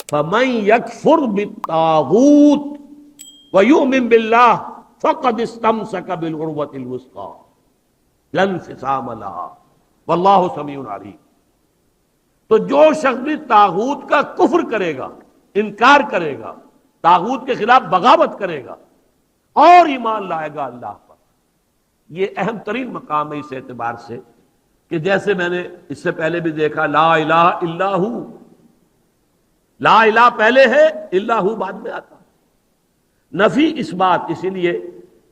فمن یکفر بالطاغوت ویؤمن باللہ فقد استمسک بالعروۃ الوثقی لا انفصام لہا واللہ سمیع علیم۔ تو جو شخص بھی طاغوت کا کفر کرے گا، انکار کرے گا، طاغوت کے خلاف بغاوت کرے گا اور ایمان لائے گا اللہ پر، یہ اہم ترین مقام ہے اس اعتبار سے کہ جیسے میں نے اس سے پہلے بھی دیکھا لا الہ الا ہو، لا الہ پہلے ہے، الا ہو بعد میں آتا، نفی اس بات۔ اسی لیے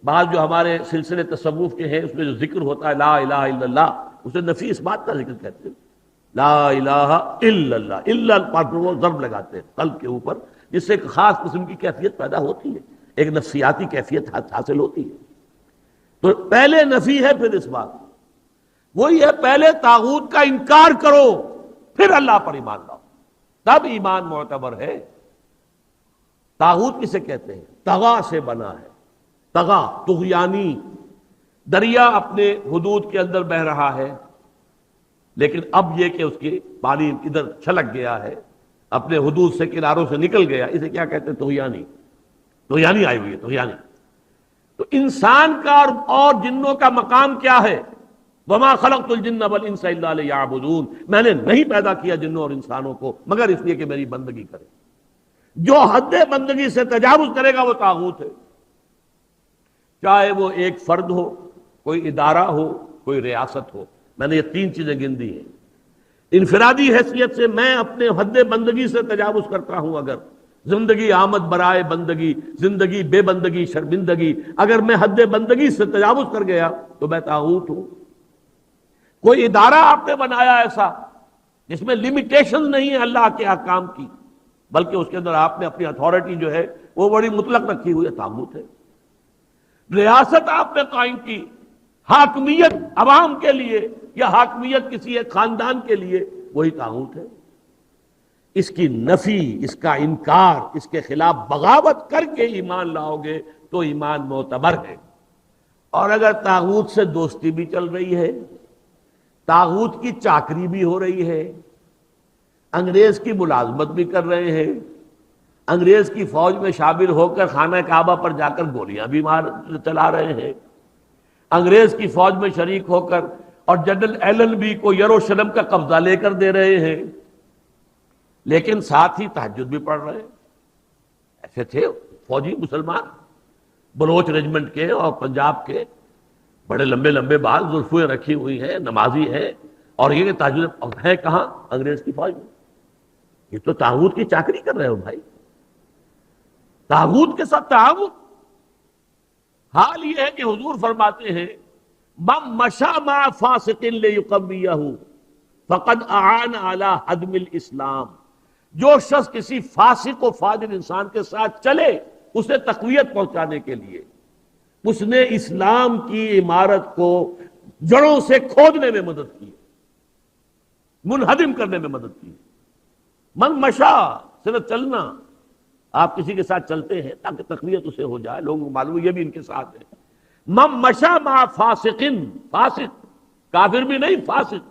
بعض جو ہمارے سلسلے تصوف کے ہیں اس میں جو ذکر ہوتا ہے لا الہ الا اللہ، اسے نفی اس بات کا ذکر کہتے ہیں، لا الہ الا اللہ، الا پر وہ ضرب لگاتے ہیں قلب کے اوپر، جس سے ایک خاص قسم کی کیفیت پیدا ہوتی ہے، ایک نفسیاتی کیفیت حاصل ہوتی ہے۔ تو پہلے نفی ہے پھر اس بات، وہی ہے پہلے طاغوت کا انکار کرو پھر اللہ پر ایمان لاؤ، تب ایمان معتبر ہے۔ طاغوت کسے کہتے ہیں؟ طغا سے بنا ہے، طغا طغیانی، دریا اپنے حدود کے اندر بہ رہا ہے لیکن اب یہ کہ اس کی پانی ادھر چھلک گیا ہے، اپنے حدود سے کناروں سے نکل گیا، اسے کیا کہتے ہیں؟ طغیانی، طغیانی آئی ہوئی ہے، طغیانی۔ تو انسان کا اور جنوں کا مقام کیا ہے؟ وما خلقت الجن والانس الا لیعبدون، میں نے نہیں پیدا کیا جنوں اور انسانوں کو مگر اس لیے کہ میری بندگی کرے۔ جو حد بندگی سے تجاوز کرے گا وہ طاغوت ہے، چاہے وہ ایک فرد ہو، کوئی ادارہ ہو، کوئی ریاست ہو۔ میں نے یہ تین چیزیں گن دی ہیں۔ انفرادی حیثیت سے میں اپنے حد بندگی سے تجاوز کرتا ہوں، اگر زندگی آمد برائے بندگی، زندگی بے بندگی شرمندگی، اگر میں حد بندگی سے تجاوز کر گیا تو میں طاغوت ہوں۔ کوئی ادارہ آپ نے بنایا ایسا جس میں لمیٹیشن نہیں ہے اللہ کے احکام کی، بلکہ اس کے اندر آپ نے اپنی اتھارٹی جو ہے وہ بڑی مطلق رکھی ہوئی ہے، طاغوت ہے۔ ریاست آپ نے قائم کی، حاکمیت عوام کے لیے یا حاکمیت کسی ایک خاندان کے لیے، وہی طاغوت ہے۔ اس کی نفی، اس کا انکار، اس کے خلاف بغاوت کر کے ایمان لاؤ گے تو ایمان معتبر ہے۔ اور اگر طاغوت سے دوستی بھی چل رہی ہے، طاغوت کی چاکری بھی ہو رہی ہے، انگریز کی ملازمت بھی کر رہے ہیں، انگریز کی فوج میں شامل ہو کر خانہ کعبہ پر جا کر گولیاں بھی چلا رہے ہیں، انگریز کی فوج میں شریک ہو کر اور جنرل ایلن بی کو یروشلم کا قبضہ لے کر دے رہے ہیں، لیکن ساتھ ہی تہجد بھی پڑھ رہے ہیں۔ ایسے تھے فوجی مسلمان بلوچ ریجمنٹ کے اور پنجاب کے، بڑے لمبے لمبے بال، زلفیں رکھی ہوئی ہیں، نمازی ہیں، اور یہ کہ تہجد ہے کہاں؟ انگریز کی فوج میں۔ یہ تو طاغوت کی چاکری کر رہے ہو بھائی، طاغوت کے ساتھ تعاون۔ حال یہ ہے کہ حضور فرماتے ہیں من مشى مع فاسق ليقويه فقد اعان على هدم الاسلام، جو شخص کسی فاسق و فاجر انسان کے ساتھ چلے اسے تقویت پہنچانے کے لیے، اس نے اسلام کی عمارت کو جڑوں سے کھودنے میں مدد کی، منہدم کرنے میں مدد کی۔ من مشا صرف چلنا، آپ کسی کے ساتھ چلتے ہیں تاکہ تقویت اسے ہو جائے، لوگوں کو معلوم یہ بھی ان کے ساتھ ہے۔ من مشا مع فاسقن، فاسق کافر بھی نہیں، فاسق،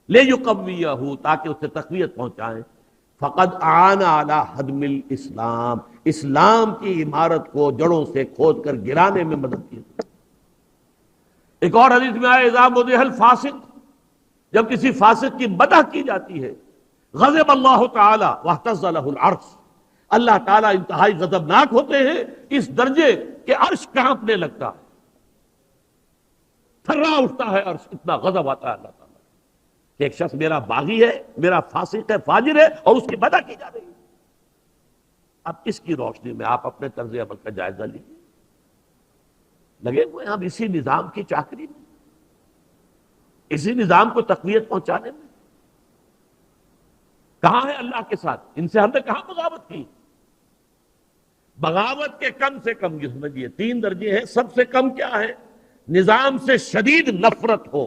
لیقویہ، تاکہ اسے تقویت پہنچائیں، فقد اعان علی ہدم الاسلام، اسلام کی عمارت کو جڑوں سے کھود کر گرانے میں مدد کی۔ ایک اور حدیث میں آیا اذا مدح الفاسق، جب کسی فاسق کی مدح کی جاتی ہے، غضب اللہ تعالی واہتز لہ العرش، اللہ تعالیٰ انتہائی غضبناک ہوتے ہیں اس درجے کہ عرش کانپنے لگتا ہے، تھرا اٹھتا ہے عرش، اتنا غضب آتا ہے اللہ تعالیٰ کہ ایک شخص میرا باغی ہے، میرا فاسق ہے، فاجر ہے، اور اس کی مدح کی جا رہی ہے۔ اب اس کی روشنی میں آپ اپنے طرز عمل کا جائزہ لیجیے، لگے ہوئے ہم اسی نظام کی چاکری میں، اسی نظام کو تقویت پہنچانے میں۔ کہاں ہے اللہ کے ساتھ؟ ان سے ہم نے کہاں بغاوت کی؟ بغاوت کے کم سے کم یہ سمجھیے تین درجے ہیں۔ سب سے کم کیا ہے؟ نظام سے شدید نفرت ہو،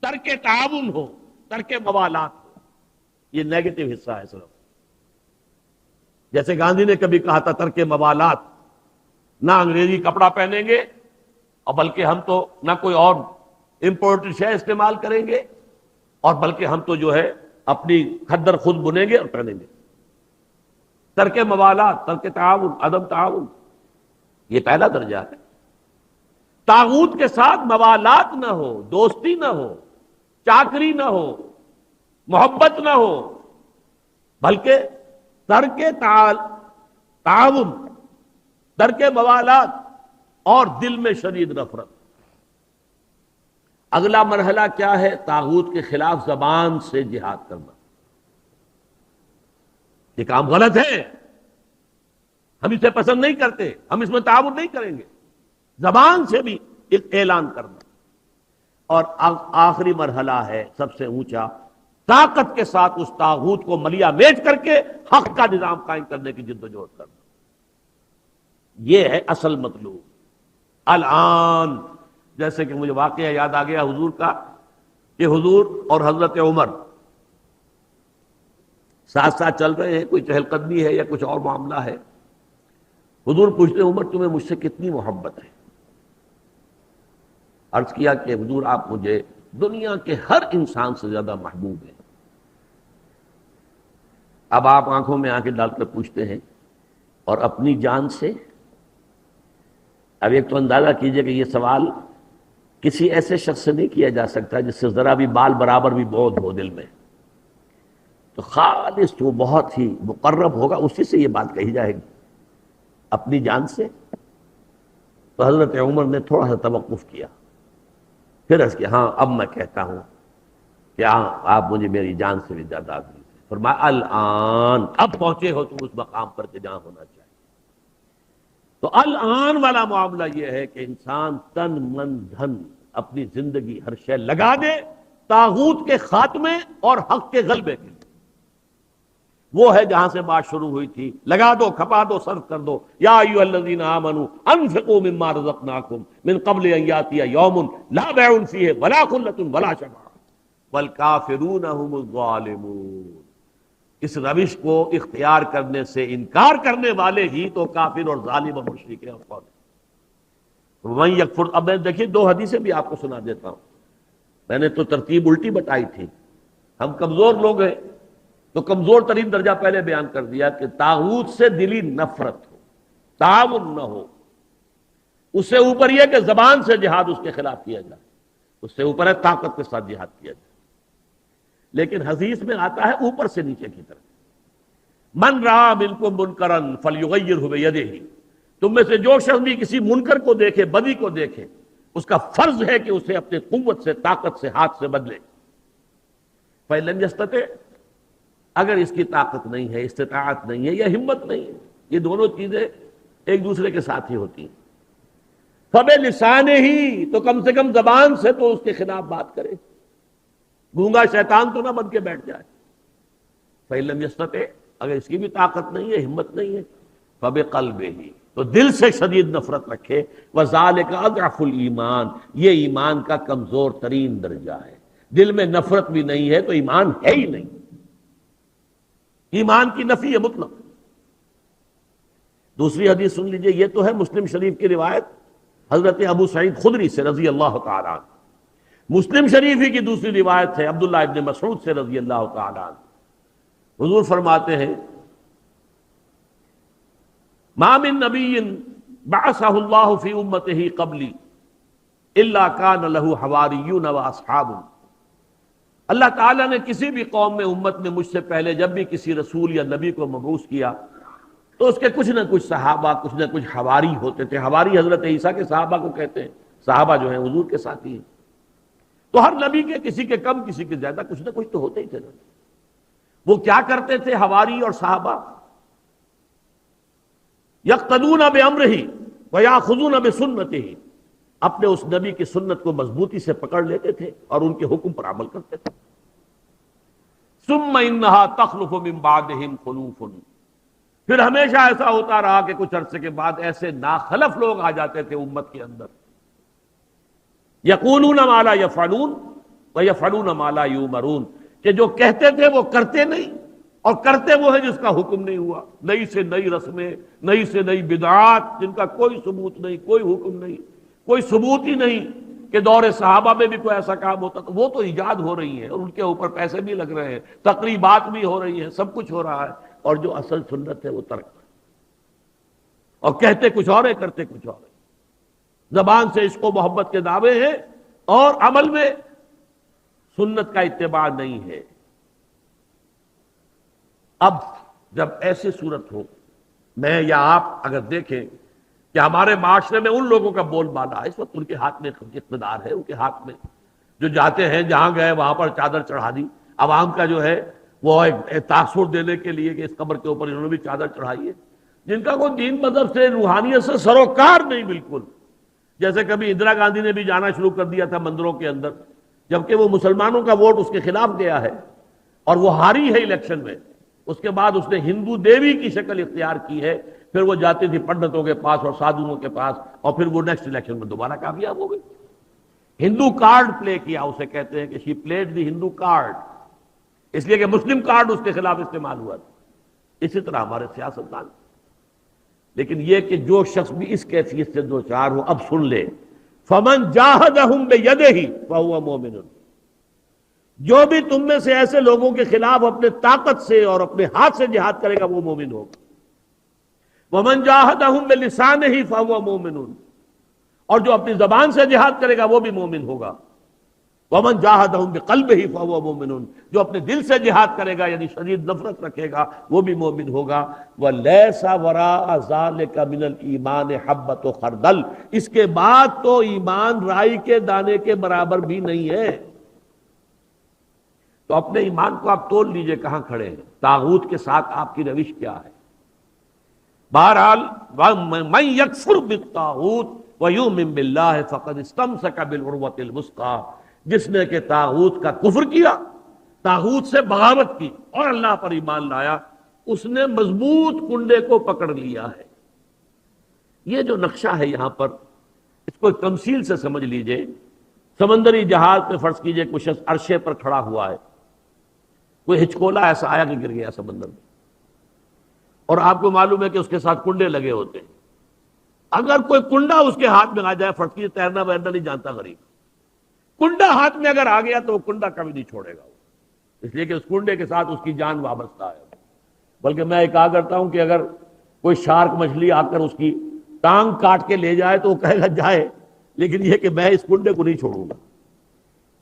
ترک تعاون ہو، ترک موالات ہو، یہ نیگیٹو حصہ ہے صرف۔ جیسے گاندھی نے کبھی کہا تھا ترک موالات، نہ انگریزی کپڑا پہنیں گے اور بلکہ ہم تو نہ کوئی اور امپورٹڈ شے استعمال کریں گے، اور بلکہ ہم تو جو ہے اپنی کھدر خود بنیں گے اور پہنیں گے۔ ترک موالات، ترک تعاون، عدم تعاون، یہ پہلا درجہ ہے۔ طاغوت کے ساتھ موالات نہ ہو، دوستی نہ ہو، چاکری نہ ہو، محبت نہ ہو، بلکہ ترک تعاون، ترک موالات اور دل میں شدید نفرت۔ اگلا مرحلہ کیا ہے؟ طاغوت کے خلاف زبان سے جہاد کرنا۔ یہ کام غلط ہے، ہم اسے پسند نہیں کرتے، ہم اس میں تعاون نہیں کریں گے، زبان سے بھی ایک اعلان کرنا۔ اور آخری مرحلہ ہے سب سے اونچا، طاقت کے ساتھ اس طاغوت کو ملیا میٹ کر کے حق کا نظام قائم کرنے کی جدوجہد کرنا۔ یہ ہے اصل مطلوب۔ الآن جیسے کہ مجھے واقعہ یاد آ گیا حضور کا، کہ حضور اور حضرت عمر ساتھ ساتھ چل رہے ہیں، کوئی چہل قدمی ہے یا کچھ اور معاملہ ہے۔ حضور پوچھتے ہیں عمر تمہیں مجھ سے کتنی محبت ہے؟ عرض کیا کہ حضور آپ مجھے دنیا کے ہر انسان سے زیادہ محبوب ہیں۔ اب آپ آنکھوں میں آنکھیں ڈال کر پوچھتے ہیں اور اپنی جان سے؟ اب ایک تو اندازہ کیجئے کہ یہ سوال کسی ایسے شخص سے نہیں کیا جا سکتا جس سے ذرا بھی بال برابر بھی بودھ ہو دل میں، تو خالص وہ بہت ہی مقرب ہوگا، اسی سے یہ بات کہی جائے گی۔ اپنی جان سے؟ تو حضرت عمر نے تھوڑا سا توقف کیا، پھر عرض کیا ہاں اب میں کہتا ہوں کہ ہاں آپ مجھے میری جان سے بھی زیادہ عزیز ہیں۔ فرمایا الآن، اب پہنچے ہو تم اس مقام پر کہ جہاں ہونا چاہیے۔ تو الآن والا معاملہ یہ ہے کہ انسان تن من دھن اپنی زندگی ہر شے لگا دے طاغوت کے خاتمے اور حق کے غلبے کے لیے۔ وہ ہے جہاں سے بات شروع ہوئی تھی، لگا دو، کھپا دو، صرف کر دو۔ یا ایھا الذین آمنوا انفقوا مما رزقناکم من قبل ان یاتی یوم لا بیع فیہ ولا خلۃ ولا شفاعۃ والکافرون هم الظالمون۔ اس روش کو اختیار کرنے سے انکار کرنے والے ہی تو کافر اور ظالم اور مشرک ہیں۔ وَمَن یکفر، اب میں دیکھیے دو حدیثیں بھی آپ کو سنا دیتا ہوں، میں نے تو ترتیب الٹی بتائی تھی، ہم کمزور لوگ ہیں تو کمزور ترین درجہ پہلے بیان کر دیا کہ طاغوت سے دلی نفرت ہو، تعاون نہ ہو۔ اس سے اوپر یہ کہ زبان سے جہاد اس کے خلاف کیا جائے، اس سے اوپر ہے طاقت کے ساتھ جہاد کیا جائے۔ لیکن حدیث میں آتا ہے اوپر سے نیچے کی طرف، من رأى منکم منکرا فلیغیرہ بیدہ، تم میں سے جو شخص بھی کسی منکر کو دیکھے، بدی کو دیکھے، اس کا فرض ہے کہ اسے اپنے قوت سے، طاقت سے، ہاتھ سے بدلے۔ فإن لم يستطع، اگر اس کی طاقت نہیں ہے، استطاعت نہیں ہے یا ہمت نہیں ہے، یہ دونوں چیزیں ایک دوسرے کے ساتھ ہی ہوتی ہیں، فبلسانہ، تو کم سے کم زبان سے تو اس کے خلاف بات کرے، گونگا شیطان تو نہ بن کے بیٹھ جائے۔ فإن لم يستطع، اگر اس کی بھی طاقت نہیں ہے، ہمت نہیں ہے، فبقلبہ، تو دل سے شدید نفرت رکھے، وذالک اضعف الایمان، یہ ایمان کا کمزور ترین درجہ ہے۔ دل میں نفرت بھی نہیں ہے تو ایمان ہے ہی نہیں، ایمان کی نفی ہے مطلق۔ دوسری حدیث سن لیجئے، یہ تو ہے مسلم شریف کی روایت حضرت ابو سعید خدری سے رضی اللہ تعالی عنہ۔ مسلم شریف ہی کی دوسری روایت ہے عبداللہ ابن مسعود سے رضی اللہ تعالی عنہ۔ حضور فرماتے ہیں ما من نبی بعثہ اللہ فی امتہ قبلی الا کان لہ حواریون و اصحاب۔ اللہ تعالیٰ نے کسی بھی قوم میں، امت میں مجھ سے پہلے جب بھی کسی رسول یا نبی کو مبعوث کیا تو اس کے کچھ نہ کچھ صحابہ، کچھ نہ کچھ حواری ہوتے تھے۔ حواری حضرت عیسیٰ کے صحابہ کو کہتے ہیں، صحابہ جو ہیں حضور کے ساتھی ہیں۔ تو ہر نبی کے کسی کے کم کسی کے زیادہ کچھ نہ کچھ تو ہوتے ہی تھے نا۔ وہ کیا کرتے تھے حواری اور صحابہ؟ یقتدون بامرہ ویاخذون بسنتہ، اپنے اس نبی کی سنت کو مضبوطی سے پکڑ لیتے تھے اور ان کے حکم پر عمل کرتے تھے۔ ثم انہا تخلف من بعدہم خلوف، پھر ہمیشہ ایسا ہوتا رہا کہ کچھ عرصے کے بعد ایسے ناخلف لوگ آ جاتے تھے امت کے اندر، یقولون ما لا یفعلون ویفعلون ما لا یؤمرون، کہ جو کہتے تھے وہ کرتے نہیں اور کرتے وہ ہے جس کا حکم نہیں ہوا۔ نئی سے نئی رسمیں، نئی سے نئی بدعات جن کا کوئی ثبوت نہیں، کوئی حکم نہیں، کوئی ثبوت ہی نہیں کہ دور صحابہ میں بھی کوئی ایسا کام ہوتا، تو وہ تو ایجاد ہو رہی ہے اور ان کے اوپر پیسے بھی لگ رہے ہیں، تقریبات بھی ہو رہی ہیں، سب کچھ ہو رہا ہے، اور جو اصل سنت ہے وہ ترک کر، اور کہتے کچھ اور ہے کرتے کچھ اور ہے۔ زبان سے عشق و محبت کے دعوے ہیں اور عمل میں سنت کا اتباع نہیں ہے۔ اب جب ایسی صورت ہو، میں یا آپ اگر دیکھیں کہ ہمارے معاشرے میں ان لوگوں کا بول بالا ہے، اس وقت ان کے ہاتھ میں اقتدار ہے، ان کے ہاتھ میں جو جاتے ہیں جہاں گئے وہاں پر چادر چڑھا دی، عوام کا جو ہے وہ ایک تاثر دینے کے لیے کہ اس قبر کے اوپر انہوں نے بھی چادر چڑھائی ہے، جن کا کوئی دین مذہب سے روحانیت سے سروکار نہیں بالکل۔ جیسے کبھی اندرا گاندھی نے بھی جانا شروع کر دیا تھا مندروں کے اندر، جبکہ وہ مسلمانوں کا ووٹ اس کے خلاف گیا ہے اور وہ ہاری ہے الیکشن میں۔ اس کے بعد اس نے ہندو دیوی کی شکل اختیار کی ہے، پھر وہ جاتی تھی پنڈتوں کے پاس اور سادھوؤں کے پاس، اور پھر وہ نیکسٹ الیکشن میں دوبارہ کامیاب ہو گئی۔ ہندو کارڈ پلے کیا، اسے کہتے ہیں کہ شی پلیڈ دی ہندو کارڈ، اس لیے کہ مسلم کارڈ اس کے خلاف استعمال ہوا تھا۔ اسی طرح ہمارے سیاستدان، لیکن یہ کہ جو شخص بھی اس کیفیت سے دو چار ہو، اب سن لے، فمن جاہدہم بیدہ فہو مومن، جو بھی تم میں سے ایسے لوگوں کے خلاف اپنے طاقت سے اور اپنے ہاتھ سے جہاد کرے گا وہ مومن ہوگا۔ ومن جاہدہم بلسانہ فہو مومن، اور جو اپنی زبان سے جہاد کرے گا وہ بھی مومن ہوگا۔ ومن جاہدہم بقلبہ فہو مومن، جو اپنے دل سے جہاد کرے گا یعنی شدید نفرت رکھے گا وہ بھی مومن ہوگا۔ ولیس وراء ذلک من الایمان حبۃ خردل، اس کے بعد تو ایمان رائی کے دانے کے برابر بھی نہیں ہے۔ تو اپنے ایمان کو آپ تول لیجئے کہاں کھڑے ہیں، طاغوت کے ساتھ آپ کی روش کیا ہے۔ بہرحال من یکفر بالطاغوت ویؤمن باللہ فقد استمسک بالعروۃ الوثقی، جس نے کہ طاغوت کا کفر کیا، طاغوت سے بغاوت کی اور اللہ پر ایمان لایا، اس نے مضبوط کنڈے کو پکڑ لیا ہے۔ یہ جو نقشہ ہے یہاں پر، اس کو ایک تمثیل سے سمجھ لیجئے۔ سمندری جہاز پہ فرض کیجئے کچھ شخص عرشے پر کھڑا ہوا ہے، کوئی ہچکولا ایسا آیا کہ گر گیا سمندر میں، اور آپ کو معلوم ہے کہ اس کے ساتھ کنڈے لگے ہوتے ہیں۔ اگر کوئی کنڈا اس کے ہاتھ میں آ جائے، فرض کیجئے تیرنا ویرنا نہیں جانتا غریب، کنڈا ہاتھ میں اگر آ گیا تو وہ کنڈا کبھی نہیں چھوڑے گا، اس لیے کہ اس کنڈے کے ساتھ اس کی جان وابستہ ہے۔ بلکہ میں کہا کرتا ہوں کہ اگر کوئی شارک مچھلی آ کر اس کی ٹانگ کاٹ کے لے جائے تو وہ کہے گا جائے، لیکن یہ کہ میں اس کنڈے کو نہیں چھوڑوں گا،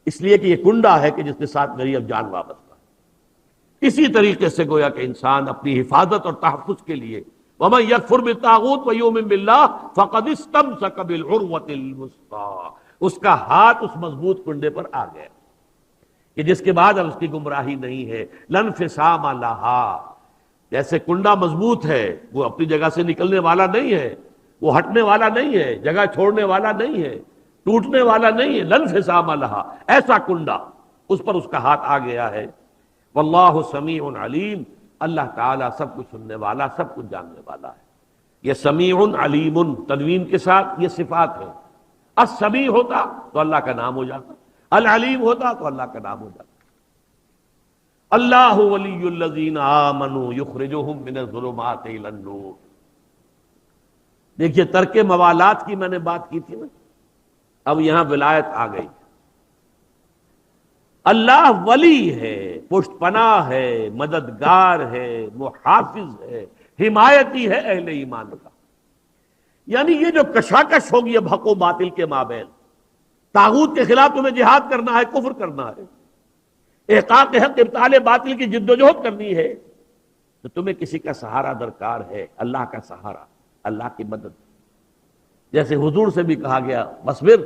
اس لیے کہ یہ کنڈا ہے کہ جس کے ساتھ میری اب جان وابستہ ہے۔ اسی طریقے سے گویا کہ انسان اپنی حفاظت اور تحفظ کے لیے وَمَن يَكْفُرْ بِالطَّاغُوتِ وَيُؤْمِن بِاللَّهِ فَقَدِ اسْتَمْسَكَ بِالْعُرْوَةِ الْوُثْقَىٰ، اس کا ہاتھ اس مضبوط کنڈے پر آ گیا کہ جس کے بعد اب اس کی گمراہی نہیں ہے۔ لَا انفصام لَهَا، جیسے کنڈا مضبوط ہے، وہ اپنی جگہ سے نکلنے والا نہیں ہے، وہ ہٹنے والا نہیں ہے، جگہ چھوڑنے والا نہیں ہے، ٹوٹنے والا نہیں ہے۔ لَا انفصام لَهَا، ایسا کنڈا اس پر اس کا ہاتھ آ گیا ہے۔ واللہ سمیع علیم، اللہ تعالیٰ سب کچھ سننے والا، سب کچھ جاننے والا ہے۔ یہ سمیع علیم تنوین کے ساتھ یہ صفات ہے۔ السمیع ہوتا تو اللہ کا نام ہو جاتا، العلیم ہوتا تو اللہ کا نام ہو جاتا۔ اللہ ولی الذین آمنوا یخرجہم من الظلمات الی النور۔ دیکھیے ترک موالات کی میں نے بات کی تھی نا، اب یہاں ولایت آ گئی۔ اللہ ولی ہے، پشت پناہ ہے، مددگار ہے، محافظ ہے، حمایتی ہے اہل ایمان کا۔ یعنی یہ جو کشاکش ہوگی اب حق و باطل کے مابین، طاغوت کے خلاف تمہیں جہاد کرنا ہے، کفر کرنا ہے، احقاق حق ابطال باطل کی جد و جہد کرنی ہے، تو تمہیں کسی کا سہارا درکار ہے، اللہ کا سہارا، اللہ کی مدد۔ جیسے حضور سے بھی کہا گیا وَاصْبِرْ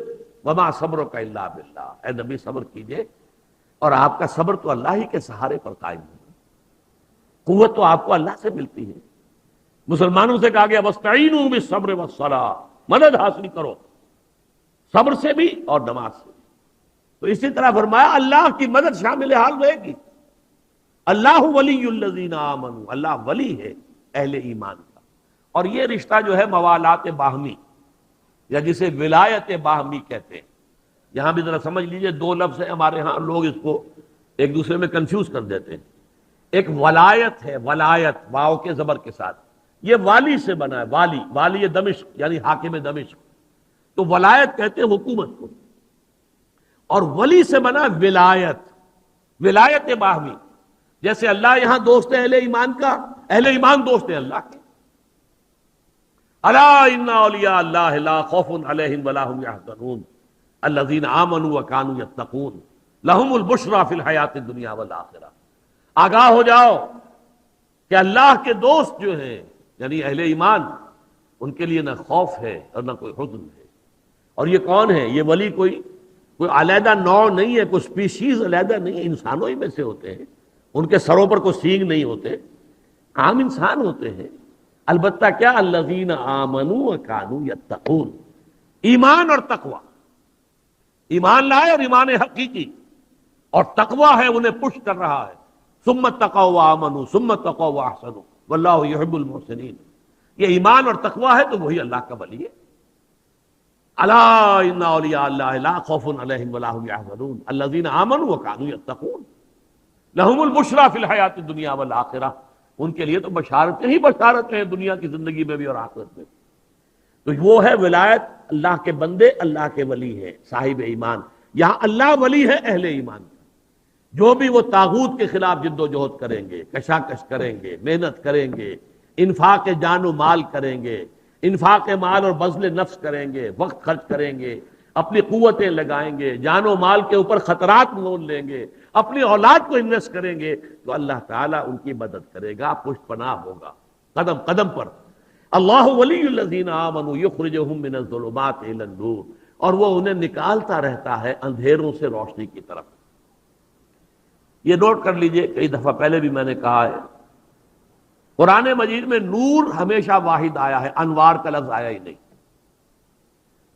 وَمَا صَبْرُكَ إِلَّا بِاللَّهِ، اے نبی صبر کیجئے اور آپ کا صبر تو اللہ ہی کے سہارے پر قائم ہے، قوت تو آپ کو اللہ سے ملتی ہے۔ مسلمانوں سے کہا گیا وَاسْتَعِينُوا بِالصَّبْرِ وَالصَّلَاةِ، مدد حاصل کرو صبر سے بھی اور نماز سے۔ تو اسی طرح فرمایا اللہ کی مدد شامل حال رہے گی۔ اللہ ولی الذین آمنوا، اللہ ولی ہے اہل ایمان کا۔ اور یہ رشتہ جو ہے موالات باہمی یا جسے ولایت باہمی کہتے ہیں، یہاں بھی ذرا سمجھ لیجئے، دو لفظ ہیں ہمارے ہاں، لوگ اس کو ایک دوسرے میں کنفیوز کر دیتے ہیں۔ ایک ولایت ہے، ولایت واو کے زبر کے ساتھ، یہ والی سے بنا ہے، والی، والی دمشق یعنی حاکم دمشق، تو ولایت کہتے ہیں حکومت کو، اور ولی سے بنا ولایت، ولایت باہمی۔ جیسے اللہ یہاں دوست ہے اہل ایمان کا، اہل ایمان دوست ہیں اللہ کے. الا ان اولیاء اللہ لا خوف علیہم ولا هم يحزنون الذین آمنوا وكانوا يتقون لهم البشرى فی الحیات الدنیا والآخرہ. آگاہ ہو جاؤ کہ اللہ کے دوست جو ہیں یعنی اہل ایمان، ان کے لیے نہ خوف ہے اور نہ کوئی حزن ہے. اور یہ کون ہے؟ یہ ولی کوئی علیحدہ نوع نہیں ہے، کوئی سپیشیز علیحدہ نہیں ہے، انسانوں ہی میں سے ہوتے ہیں. ان کے سروں پر کوئی سینگ نہیں ہوتے، عام انسان ہوتے ہیں. البتہ کیا؟ الذین آمنوا وکانوا یتقون. ایمان اور تقوی، ایمان لائے اور ایمان حقیقی، اور تقوی ہے انہیں پش کر رہا ہے. ثم اتقوا وآمنوا ثم اتقوا واحسنوا واللہ یحب المحسنین. یہ ایمان اور تقوی ہے تو وہی اللہ کا ولی ہے. الا ان اولیاء اللہ لا خوف علیہم ولا هم يحزنون الذین آمنوا وكانوا يتقون لهم البشرى فی الحیات الدنیا والآخرہ. ان کے لیے تو بشارتیں ہی بشارتیں ہیں دنیا کی زندگی میں بھی اور آخرت میں. تو وہ ہے ولایت، اللہ کے بندے اللہ کے ولی ہے صاحب ایمان. یہاں اللہ ولی ہے اہل ایمان. جو بھی وہ طاغوت کے خلاف جد و جہد کریں گے، کشاکش کریں گے، محنت کریں گے، انفاق جان و مال کریں گے، انفاق مال اور بذل نفس کریں گے، وقت خرچ کریں گے، اپنی قوتیں لگائیں گے، جان و مال کے اوپر خطرات مول لیں گے، اپنی اولاد کو انویسٹ کریں گے، تو اللہ تعالیٰ ان کی مدد کرے گا، پشت پناہ ہوگا قدم قدم پر. اللہ ولی الذین آمنوا یخرجہم من الظلمات الی النور. اور وہ انہیں نکالتا رہتا ہے اندھیروں سے روشنی کی طرف. یہ نوٹ کر لیجئے، کئی دفعہ پہلے بھی میں نے کہا ہے، قرآن مجید میں نور ہمیشہ واحد آیا ہے، انوار کا لفظ آیا ہی نہیں.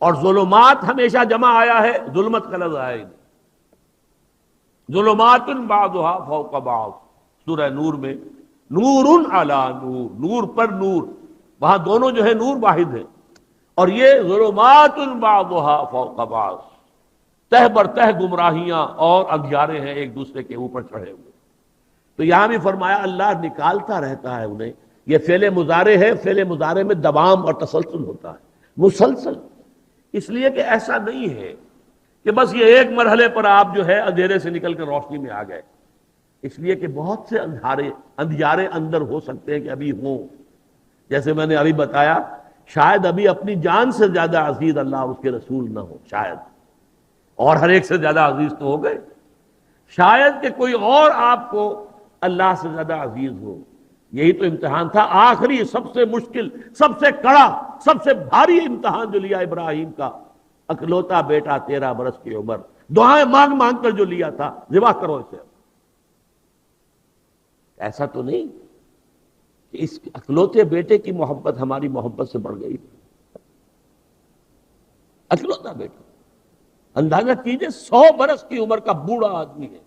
اور ظلمات ہمیشہ جمع آیا ہے، ظلمت کا لفظ آیا ہی نہیں. ظلمات بعضها فوق بعض، سورہ نور میں نور علی نور، نور پر نور، وہاں دونوں جو ہے نور واحد ہے. اور یہ ظلمات بعضها فوق بعض، تہ بر تہ گمراہیاں اور اندھیارے ہیں ایک دوسرے کے اوپر چڑھے ہوئے. تو یہاں بھی فرمایا اللہ نکالتا رہتا ہے انہیں. یہ فعل مضارع ہے، فعل مضارع میں دوام اور تسلسل ہوتا ہے، مسلسل. اس لیے کہ ایسا نہیں ہے کہ بس یہ ایک مرحلے پر آپ جو ہے اندھیرے سے نکل کر روشنی میں آ گئے. اس لیے کہ بہت سے اندھیارے اندر ہو سکتے ہیں کہ ابھی ہوں. جیسے میں نے ابھی بتایا، شاید ابھی اپنی جان سے زیادہ عزیز اللہ اس کے رسول نہ ہو، شاید، اور ہر ایک سے زیادہ عزیز تو ہو گئے. شاید کہ کوئی اور آپ کو اللہ سے زیادہ عزیز ہو. یہی تو امتحان تھا، آخری سب سے مشکل، سب سے کڑا، سب سے بھاری امتحان جو لیا ابراہیم کا. اکلوتا بیٹا 13 برس کی عمر، دعائیں مانگ مانگ کر جو لیا تھا، ذبح کرو اسے. ایسا تو نہیں کہ اس اکلوتے بیٹے کی محبت ہماری محبت سے بڑھ گئی. اکلوتا بیٹا، اندازہ کیجئے 100 برس کی عمر کا بوڑھا آدمی ہے،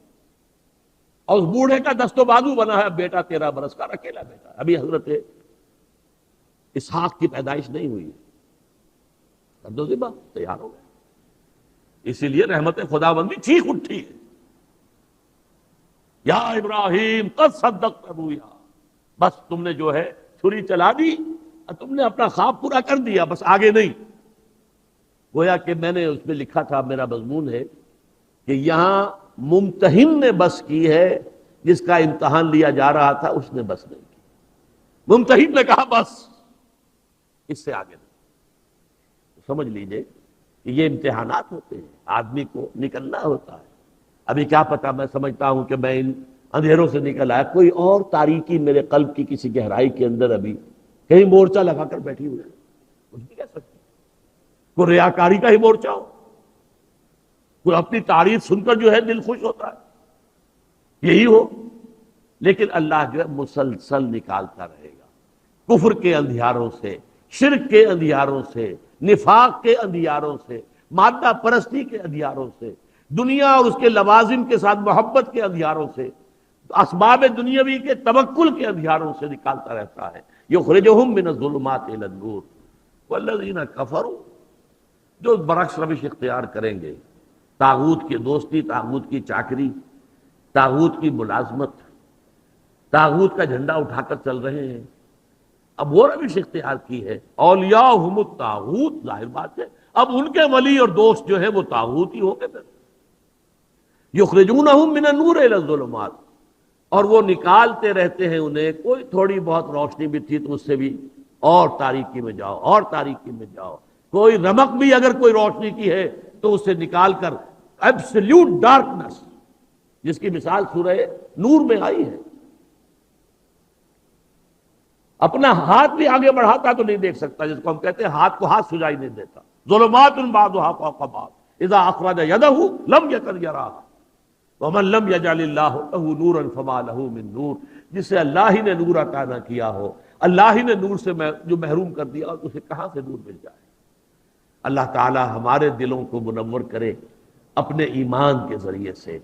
اور اس بوڑھے کا دست و بازو بنا ہے بیٹا 13 برس کا، اکیلا بیٹا. ابھی حضرت اسحاق کی پیدائش نہیں ہوئی، کر دو ذبح، تیار ہو گئے. اسی لیے رحمت خداوندی چیخ اٹھی ہے، یا ابراہیم قد صدقت رؤیا. بس تم نے جو ہے چھری چلا دی، تم نے اپنا خواب پورا کر دیا، بس آگے نہیں. گویا کہ میں نے اس میں لکھا تھا، میرا مضمون ہے کہ یہاں ممتحن نے بس کی ہے، جس کا امتحان لیا جا رہا تھا اس نے بس نہیں کی. ممتحن نے کہا بس اس سے آگے نہیں. سمجھ لیجئے کہ یہ امتحانات ہوتے ہیں، آدمی کو نکلنا ہوتا ہے. ابھی کیا پتا، میں سمجھتا ہوں کہ میں ان اندھیروں سے نکل آیا، کوئی اور تاریکی میرے قلب کی کسی گہرائی کے اندر ابھی کہیں مورچہ لگا کر بیٹھی ہوئی ہے، کچھ بھی کہہ سکتے. کوئی ریاکاری کا ہی مورچہ ہو، کوئی اپنی تعریف سن کر جو ہے دل خوش ہوتا ہے، یہی ہو. لیکن اللہ جو ہے مسلسل نکالتا رہے گا، کفر کے اندھیاروں سے، شرک کے اندھیاروں سے، نفاق کے اندھیاروں سے، مادہ پرستی کے اندھیاروں سے، دنیا اور اس کے لوازم کے ساتھ محبت کے اندھیاروں سے، اسباب دنیاوی کے توکل کے اندھیاروں سے نکالتا رہتا ہے. یخرجہم من الظلمات الی النور والذین کفروا، جو برعکس روش اختیار کریں گے، طاغوت کی دوستی، طاغوت کی چاکری، طاغوت کی ملازمت، طاغوت کا جھنڈا اٹھا کر چل رہے ہیں. اب وہ روش اختیار کی ہے، اولیاءہم الطاغوت، ظاہر بات ہے اب ان کے ولی اور دوست جو ہے وہ طاغوت ہی ہوں گے. پھر یخرجونہم من النور الی الظلمات، اور وہ نکالتے رہتے ہیں انہیں، کوئی تھوڑی بہت روشنی بھی تھی تو اس سے بھی اور تاریکی میں جاؤ، اور تاریکی میں جاؤ، کوئی رمق بھی اگر کوئی روشنی کی ہے تو اسے نکال کر ایبسلیوٹ ڈارکنس، جس کی مثال سورہ نور میں آئی ہے. اپنا ہاتھ بھی آگے بڑھاتا تو نہیں دیکھ سکتا، جس کو ہم کہتے ہیں ہاتھ کو ہاتھ سجائی نہیں دیتا. ظلمات بعضها فوق بعض اذا اخرج يده لم يكن يراها ومن لم يجعل الله له نورا فما له من نور. جسے اللہ ہی نے نور عطا نہ کیا ہو، اللہ ہی نے نور سے جو محروم کر دیا، اسے کہاں سے نور مل جائے. اللہ تعالی ہمارے دلوں کو منور کرے اپنے ایمان کے ذریعے سے،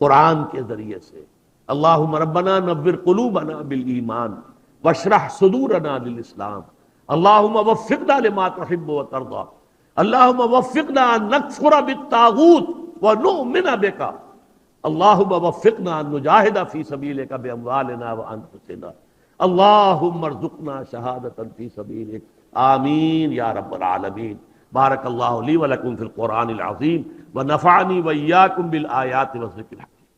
قرآن کے ذریعے سے. اللہم ربنا نور قلوبنا بالایمان واشرح صدورنا للاسلام. اللہم وفقنا لما تحب وترضى. اللہم وفقنا ان نکفر بالطاغوت ونؤمن بک. اللہم وفقنا ان نجاہد فی سبیلک باموالنا وانفسنا. اللہم ارزقنا شہادۃ فی سبیلک. آمین یا رب العالمین. بارک اللہ لی ولکم فی القرآن العظیم ونفعنی وإیاکم بالآیات والذکر الحکیم.